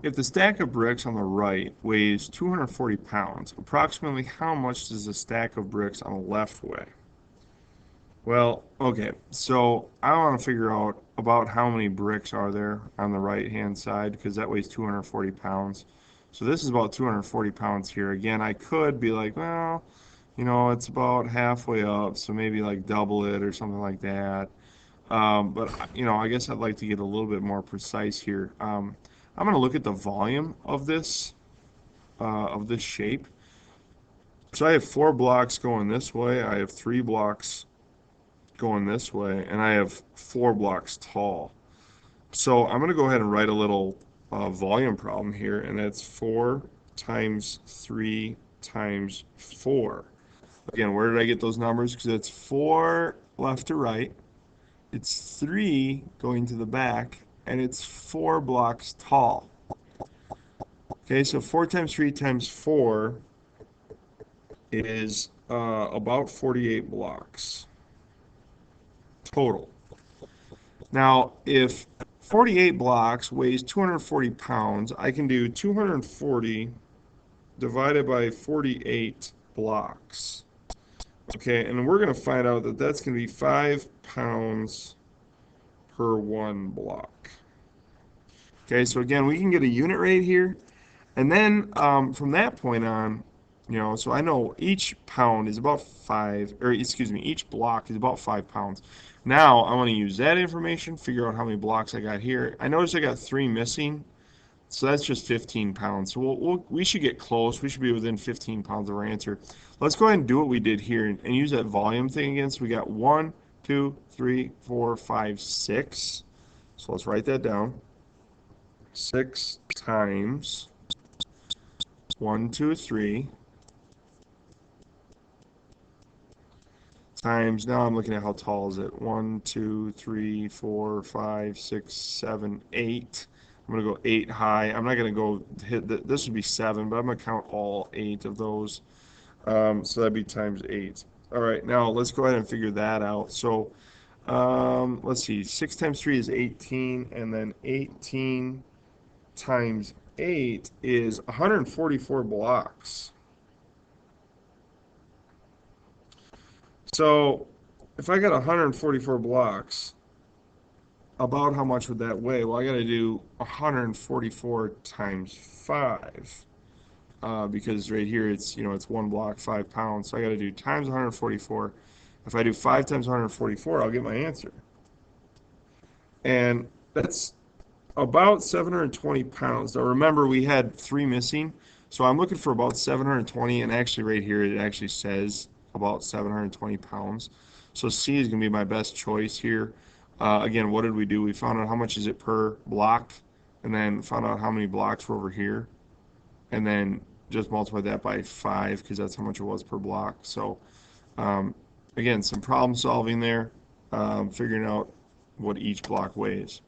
If the stack of bricks on the right weighs 240 pounds, approximately how much does the stack of bricks on the left weigh? Well, okay, so I want to figure out about how many bricks are there on the right-hand side because that weighs 240 pounds. So this is about 240 pounds here. Again, I could be like, well, it's about halfway up, so maybe like double it or something like that. But I guess I'd like to get a little bit more precise here. I'm going to look at the volume of this shape. So I have 4 blocks going this way. I have 3 blocks going this way, and I have 4 blocks tall. So I'm going to go ahead and write a little volume problem here, and that's 4 times 3 times 4. Again, where did I get those numbers? Because it's 4 left to right, it's 3 going to the back, and it's 4 blocks tall. Okay, so 4 times 3 times 4 is about 48 blocks total. Now, if 48 blocks weighs 240 pounds, I can do 240 divided by 48 blocks. Okay, and we're going to find out that that's going to be 5 pounds per 1 block. Okay, so again, we can get a unit rate here. And then from that point on, so I know each pound is about 5, or excuse me, each block is about 5 pounds. Now I want to use that information, figure out how many blocks I got here. I notice I got 3 missing, so that's just 15 pounds. So we should get close. We should be within 15 pounds of our answer. Let's go ahead and do what we did here and use that volume thing again. So we got 1, 2, 3, 4, 5, 6. So let's write that down. 6 times 1, 2, 3 times, now I'm looking at how tall is it? 1, 2, 3, 4, 5, 6, 7, 8. I'm going to go 8 high. I'm not going to go hit this would be 7, but I'm going to count all 8 of those. So that'd be times 8. All right, now let's go ahead and figure that out. So let's see, 6 times 3 is 18, and then 18 times 8 is 144 blocks. So if I got 144 blocks, about how much would that weigh? Well, I got to do 144 times 5 because right here it's 1 block, 5 pounds. So I got to do times 144. If I do 5 times 144, I'll get my answer. And that's about 720 pounds. Now remember, we had 3 missing, so I'm looking for about 720, and actually right here it actually says about 720 pounds. So C is going to be my best choice here. Again, what did we do? We found out how much is it per block, and then found out how many blocks were over here, and then just multiply that by 5 because that's how much it was per block. So again, some problem solving there, figuring out what each block weighs.